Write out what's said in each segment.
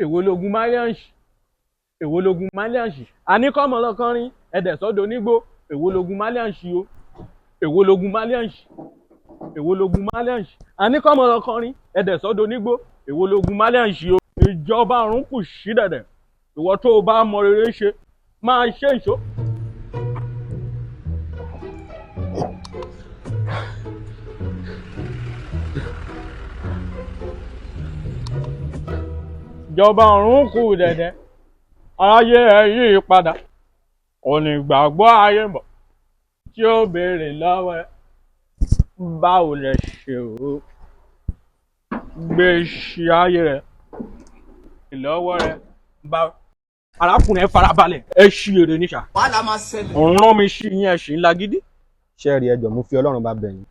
èwo logun maliansi èwo logun maliansi àní kọ́mọ lọ́kànrin ẹ̀dẹ̀ sọ́dọ̀ nígbó èwo logun maliansi o èwo logun maliansi èwo logun maliansi àní kọ́mọ lọ́kànrin ẹ̀dẹ̀ sọ́dọ̀ nígbó èwo logun maliansi o ìjọba ọ̀run kù sí dẹ̀dẹ̀ ìwọ tó o bá mọ rere ṣe máa ṣe ìṣó. ìjọba ọ̀run kù dẹ̀dẹ̀ aráyé ẹ yí padà onígbàgbọ́ ayé ń bọ̀ tí ó béèrè lọ́wọ́ ẹ báwo lẹ ṣe o gbé ṣe ayé rẹ lọ́wọ́ rẹ bá arákùnrin ẹ farabalẹ̀ ẹ ṣí èrè níṣà wàhálà máa ṣẹlẹ̀. òun rán mi sí yín ẹ̀sìn lágídí. ṣẹ́ẹ̀rì ẹjọ́ mo fi Ọlọ́run bá bẹ̀ yín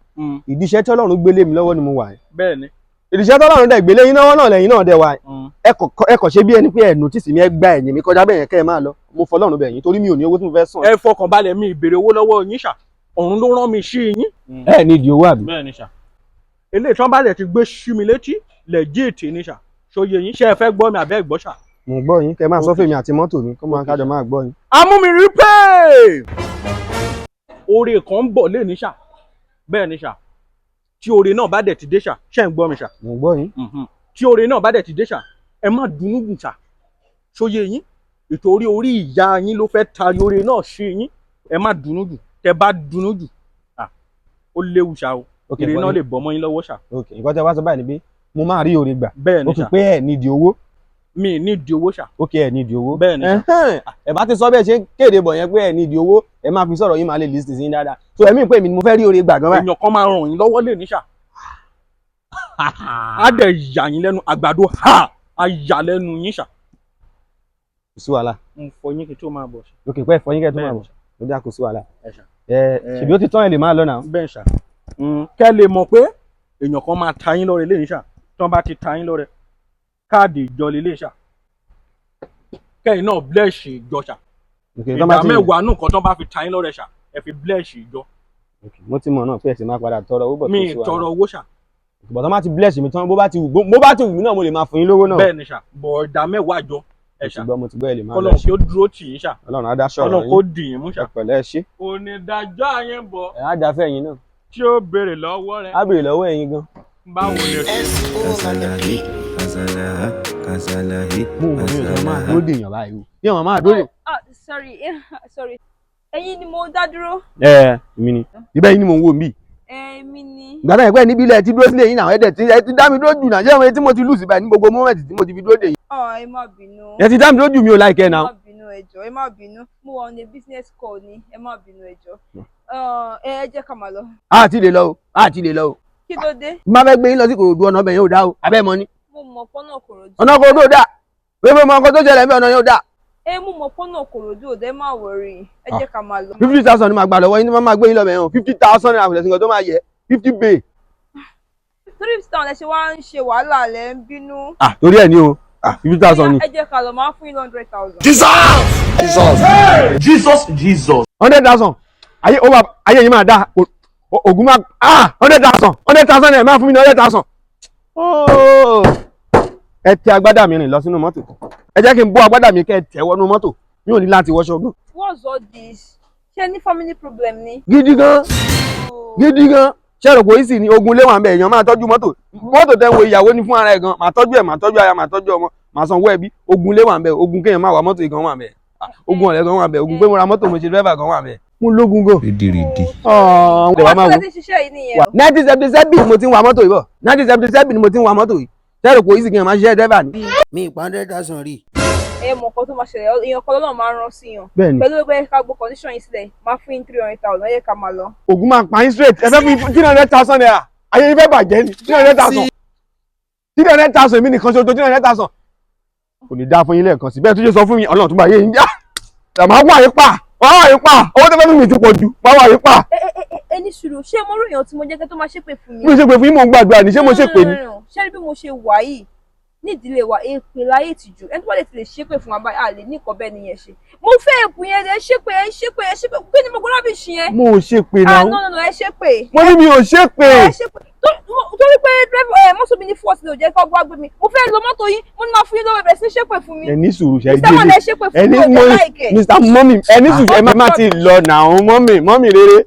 ìdí iṣẹ́ tí Ọlọ́run gbélé mi lọ́wọ́ ni mo wà yìí. bẹ́ẹ̀ ni ìdí iṣẹ́ tí Ọlọ́run dẹ̀ gbélé yín lọ́wọ́ náà lẹ́yìn náà dẹ̀ wà yìí. ẹ kàn ṣe bí ẹni pé ẹ nòtìsì mi ẹ gba ẹ̀yìn mi kọjá bẹ́ẹ̀ yẹn kẹ́ ẹ máa lọ mo fọ Ọlọ́run bẹ̀ yín torí mi ò ní owó tí mo fẹ́ san. ẹ fọkàn balẹ̀ mi ìbéèrè owó lọ́wọ́ yín ṣá òun ló rán mi sí yín. ẹ ní ìdí owó àbí. bẹ́ẹ̀ ni ṣá eléyìí tí wọ́n bá dẹ̀ ti gbé sí mi létí lẹ́jìtì ni ṣá ṣòye yín ṣé ẹ fẹ́ gbọ́ mi àbẹ́ gbọ́ ṣá. mo gbọ́ yín kẹ́ máa sọ fèmí àti mọ́tò mi kó máa kájọ máa gbọ́ yín. amúmirí pé oore kan ń bọ̀ lé ní ṣá bẹ́ẹ̀ ni ṣá tí oore náà bá dẹ̀ ti dé ṣá ṣé ń gbọ́ mi ṣá. mo gbọ́ yín. tí oore náà bá dẹ̀ ti dé ṣá ẹ má dunú gùn ṣá ṣòye yín ìtorí orí ìyá yín ló fẹ́ tari oore náà ṣe yín ẹ má dunú jù tẹ bá dunú jù ó léwu ṣá o èrè náà lè bọ́ mọ́ yín lọ́wọ́ ṣá. ok nǹkan tí a wá sọ báyìí ni pé mo máa rí oore gbà. bẹ́ẹ̀ ni ṣá ó fi pé ẹ nídìí owó. mi nídìí owó ṣá. ok ẹ nídìí owó. bẹ́ẹ̀ ni ṣá. ẹ bá ti sọ bẹ́ẹ̀ ṣe ń kéde bọ̀ yẹn pé ẹ nídìí owó ẹ máa fi sọ̀rọ̀ yín máa lè list sí dáadáa so ẹ̀mí pé mi ni mo fẹ́ rí oore gbà gan báyìí. èèyàn kan máa ràn yín lọ́wọ́ lè ní ṣá. á dẹ̀ yà yín lẹ́nu àgbàdo á yà lẹ́nu yín ṣá. kò sí wàhálà. mo fọ yín kí tó máa bọ̀ ṣá. ok pẹ́ fọ yín kẹ́ tó máa bọ̀ ó dá kò sí wàhálà. ẹ ṣèbí ó ti tán ẹ lè máa lọ náà. bẹ́ẹ̀ ṣá kẹ́ lè mọ̀ pé èèyàn kan máa ta yín lọ́rẹ lẹ́yìn ṣá tí wọ́n bá ti ta yín lọ́rẹ káàdì ìjọ lélẹ̀ ṣá kẹ́yìn náà blẹ́ẹ̀ṣì ìjọ ṣá ìgbà mẹ́wàá nù kan tí wọ́n bá fi ta yín lọ́rẹ ṣá ẹ fi blẹ́ẹ̀ṣì ìjọ. mo ti mọ̀ náà pé ẹ sì máa padà tọrọ owó bọ̀ tó sí wàhálà. mi tọrọ owó ṣá. bọ̀dọ̀ má ti blẹ́ẹ̀ṣì mi tán bó bá ti wù mí náà mo lè máa fún yín lówó náà. bẹ́ẹ̀ ni ṣá bọ̀ ìdá mẹ́wàá jọ ẹ ṣá mo ti gbọ́ ẹ lè máa lọ Ọlọ́run kí ó dúró tì yín ṣá Ọlọ́run á dá sọ̀rọ̀ yín Ọlọ́run kó dì yín mú ṣá. pẹ̀lẹ́ ṣe. onídàájọ́ ayé ń bọ̀ ẹ á dá fẹ́ yín náà. tí ó béèrè lọ́wọ́ rẹ. á béèrè lọ́wọ́ ẹ̀yin gan. báwo ni ẹ mo ò ní ọ̀sán máa dúró dèèyàn báyìí o bí àwọn máa dúró. sorry ẹ̀yin ni mo dá dúró. èmi ni ibẹ̀ yín ni mò ń wò mí. èmi ni. gbàdá ẹgbẹ́ níbi ilẹ̀ tí dúró sílé yín náà ẹ ti dá mi dúró jù náà ṣé àwọn tí mo ti lù sí báyìí ní gbogbo mọ́mẹ́ǹtì tí mo ti fi dúró dè yín. ẹ má bínú. ẹ ti dá mi dúró jù mí ò láìkẹ́ náà. ẹ má bínú ẹjọ́ ẹ má bínú mo wà on a business call ni ẹ má bínú ẹjọ́ ẹ jẹ́ ká máa lọ. a ti lè lọ o a ti lè lọ o. kí ló dé. má fẹ́ gbé yín lọ sí Ìkòròdú ọ̀nà ọbẹ̀ yẹn ò dá o abẹ́ mọ ni. mo mọ̀ pọ́nà Ìkòròdú. ọ̀nà Ìkòròdú ò dá pé mo mọ nǹkan tó ṣẹlẹ̀ mí ọ̀nà yẹn ò dá. mo mọ̀ pọ́nà Ìkòròdú ò dé má wọrí ẹ jẹ́ ká máa lọ. 50,000 ni màá gbà lọ́wọ́ yín ní máa gbé yín lọ bẹ̀ yẹn o 50,000 naira àfẹ̀lẹ́sìn kan tó máa yẹ 50 bay. torí ìsìtàn ẹ ṣe wá ń ṣe wàhálà lẹ ń bínú. torí ẹ ní o 50,000 ni. ẹ jẹ́ ká lọ máa fún yín 100,000. Jesus. 100,000 ayé yín máa dá ògùn máa 100,000 naira máa fún mi ní 100,000. ẹ tẹ agbádá mi rìn lọ sínú mọ́tò ẹ jẹ́ kí n bó agbádá mi kẹ́ ẹ tẹ̀ wọnú mọ́tò mi ò ní láti wọṣọ gan. what's all this ṣé ní family problem ni. gidi gan ṣé ẹ̀rọ kò í sì ní ogun ilé wà ń bẹ èèyàn máa tọ́jú mọ́tò tẹ́ ń wo ìyàwó ní fún ara ẹ̀ gan máa tọ́jú ẹ̀ máa tọ́jú aya máa tọ́jú ọmọ máa sanwó ẹbí ogun ilé wà ń bẹ ogun kéèyàn máa wà mọ́tò ìgan wà ń bẹ ogun ọ̀rẹ́ gan wà ń bẹ ogun pé mo ra mọ́tò mo ṣe dírẹ́fà gan wà ń bẹ mo lógun gan. rídìrídì. ọ̀hún ti ṣiṣẹ́ yìí nìyẹn. 1977 ni mo ti ń wa mọ́tò yìí bọ̀ 1977 ni mo ti ń wa mọ́tò yìí ṣé ẹ̀rọ kò í sì kéèyàn máa ṣiṣẹ́ dírẹ́fà ni. mi ìpa 100,000 rí. mọ̀ nǹkan tó máa ṣẹlẹ̀ èèyàn kan lọ́nà máa ń rán sí yàn. bẹ́ẹ̀ni pẹ̀lú pé ká gbọ́ condition yìí sílẹ̀ máa fún yín 300,000 ẹ yẹ ká máa lọ. ogun máa pa yín straight ẹ fẹ́ fún 300,000 naira ayé yín fẹ́ bàjẹ́ ni 300,000 èmi nìkan ṣoṣo 300,000 kò ní dáa fún yín lẹ́ẹ̀kan sí bẹ́ẹ̀ tó ṣe sọ fún mi Ọlọ́run tó bá yé yín já tàmá wà yín pa owó tó fẹ́ fún mi ti pọ̀ jù máa wà yín pa. ẹ ní sùúrù ṣé mo rí èèyàn tí mo jẹ́ kí tó máa ṣépè fún mi. mo ṣépè fún yín mò ń gbàdúrà ní ṣé mo ṣépè ni. ṣé bí mo ṣe wà yìí ní ìdílé wa èpè láyé ìtìjú ẹni tó bá lè ti lè ṣépè fún wa báyìí a lè ní nǹkan bẹ́ẹ̀ nìyẹn ṣe mo fẹ́ èpè yẹn ẹ ṣépè kí ni mo gbọ́dọ̀ bí ṣe yẹn. mo ò ṣépè náà. no ẹ ṣépè. mo ní mi ò ṣépè. ẹ ṣépè torí pé mọ́tò mi ní fọ́ọ̀sì ló jẹ́ kó gbá gbé mi mo fẹ́ lo mọ́tò yín mo ní máa fún yín lọ́wọ́ ìbẹ̀rẹ̀ sí ṣépè fún mi. ẹni sùúrù ṣe Mr. Wale ṣépè fún mi ò jẹ́ láìkẹ́. Mr. Mọ́mì ẹni sùúrù ẹ má ti lọ náà mọ́mì rere.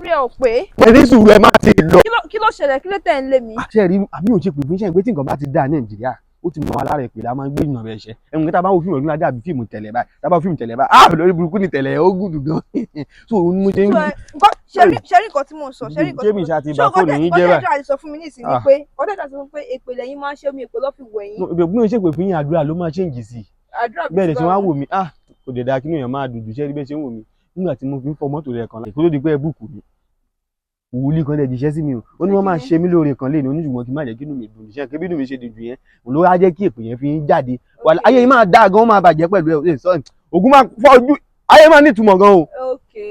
rí ẹ ò pé. ẹni sùúrù ẹ má ti lọ. kí ló ṣẹlẹ̀ kí ló tẹ̀ ń lé mi. àṣẹ rí àmì ò ṣe pè fún iṣẹ́ ìgbé tí nǹkan bá ti dá Nàìjíríà ó ti mọ alára ìpè la máa ń gbé ìnà rẹ̀ ṣe ẹ̀wọ̀n kí tá a bá wo fíìmù ọdún ládé àbí fíìmù tẹ̀lẹ̀ báyìí tá a bá wo fíìmù tẹ̀lẹ̀ báyìí lórí burúkú ni tẹ̀lẹ̀ ó gùdù gan so mo ṣe ń. ṣẹ́rí nǹkan tí mò ń sọ ṣẹ́rí nǹkan tí mò ń sọ ṣé ọ̀dẹ́dọ̀ àti sọ fún mi nísìnyí pé ọ̀dẹ́dọ̀ àti sọ pé èpè lẹ́yìn máa ń ṣe omi èpè lọ́ fi wẹ̀ yín. bí mo ṣe pè fún yín àdúrà ló máa ṣéǹjì sí i bẹ́ẹ̀ ni ṣe wá wò mí kò dẹ̀ dáa kí èèyàn máa dùdù ṣẹ́rí bẹ́ẹ̀ ṣe ń wò mí nígbà tí mo fi ń fọ mọ́tò rẹ̀ kan láì kó tó di pé ẹ bùkù mi wùlí kan lè jíṣẹ́ sí mi o ó ní wọ́n máa ṣe mí lóore kan léèní oníṣùgbọ́n kí n má jẹ́ kí inú mi dùn níṣẹ́ kébí inú mi ṣe dùn yẹn òun ló wá jẹ́ kí èpè yẹn fi ń jáde ayé yìí máa dáa gan ó máa bàjẹ́ pẹ̀lú ẹ̀ ògùn máa fọ́ ojú ayé máa nítumọ̀ gan o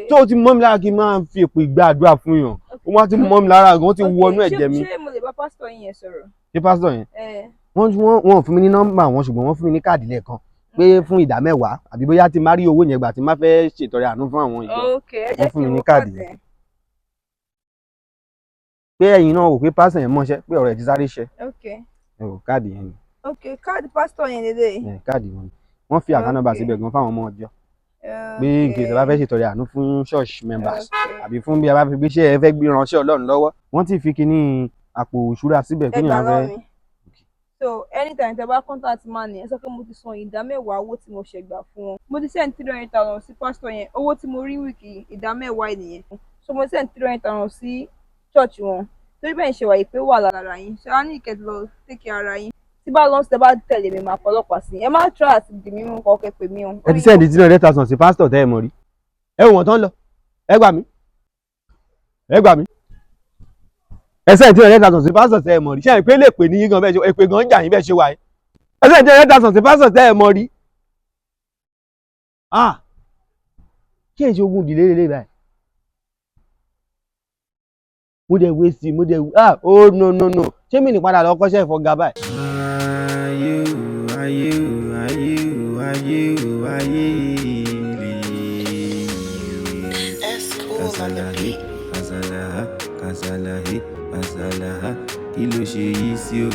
tó o ti mọ́ mi lára kí n máa fi èpè gba àdúrà fún yàn ó máa ti mọ́ mi lára gan ó ti wọnú ẹ̀jẹ̀ mi. ṣé mo lè bá pásítọ̀ yẹn sọ̀rọ̀. ṣé pásítọ̀ yẹn wọ́n fún mi ní nọ́mbà wọn ṣùgbọ́n wọ́n fún mi ní káàdì lẹ́ẹ̀kan pé fún ìdá mẹ́wàá àbí bóyá ti má rí owó yẹn gbà tí má fẹ́ ṣètọrẹ àánú fún àwọn ìjọ wọ́n fún mi ní káàdì yẹn pé ẹ̀yin náà wò pé pásítọ̀ yẹn mọṣẹ́ pé ọ̀rọ̀ ẹ̀ ti sáré ṣe ẹ wò káàdì yẹn ni. káàdì pásítọ̀ yẹn lélẹ̀. káàdì wọn ni wọ́n fi àká nọ́mbà síbẹ̀ gan fáwọn ọmọ ọjọ́ pé nǹkan ìṣẹ̀lẹ̀ bá fẹ́ ṣètọrẹ àánú fún church members àbí fún bí a bá fi gbéṣẹ́ ẹ fẹ́ gbé ránṣẹ́ Ọlọ́run lọ́wọ́ wọ́n ti fi kíní àpò ìṣúra síbẹ̀ kí ni a fẹ́. so anytime tẹ bá contact man yẹn sọ pé mo ti san ìdá mẹ́wàá owó tí mo ṣe gbà fún wọn mo ti send 300,000 sí pásítọ̀ yẹn owó tí mo rí wíìkì ìdá mẹ́wàá ènìyàn so mo send 300,000 sí church wọn torí bẹ́ẹ̀ ṣe wà yìí pé wà lára yín ṣe á ní ìkẹ́tì lọ take care ara yín tí bá lọ sí ẹ bá tẹ̀lé mi máa pọlọ́pàá sí ẹ má try àti dì mí mú kọ́ kẹ́ pè mí o. ẹ ti send 300,000 sí pásítọ̀ tẹ́ ẹ mọ̀ rí ẹ wò wọ́n tán lọ ẹ gbà mí ẹ send 300,000 sí pásítọ̀ tẹ́ ẹ mọ̀ rí ṣé ìpè lè pè ní yín gan bẹ́ẹ̀ ṣe èpè gan jà yín bẹ́ẹ̀ ṣe wà yín ẹ send 300,000 sí pásítọ̀ tẹ́ ẹ mọ̀ rí kí èyí ṣe ogun ìdílé lélẹ̀ báyìí mo dẹ̀ wé sí mo dẹ̀ oh no ṣé mi ní padà lọ kọ́ṣẹ́ ìfọ̀gà báyìí. Kasala kí ló ṣe yìí sí o.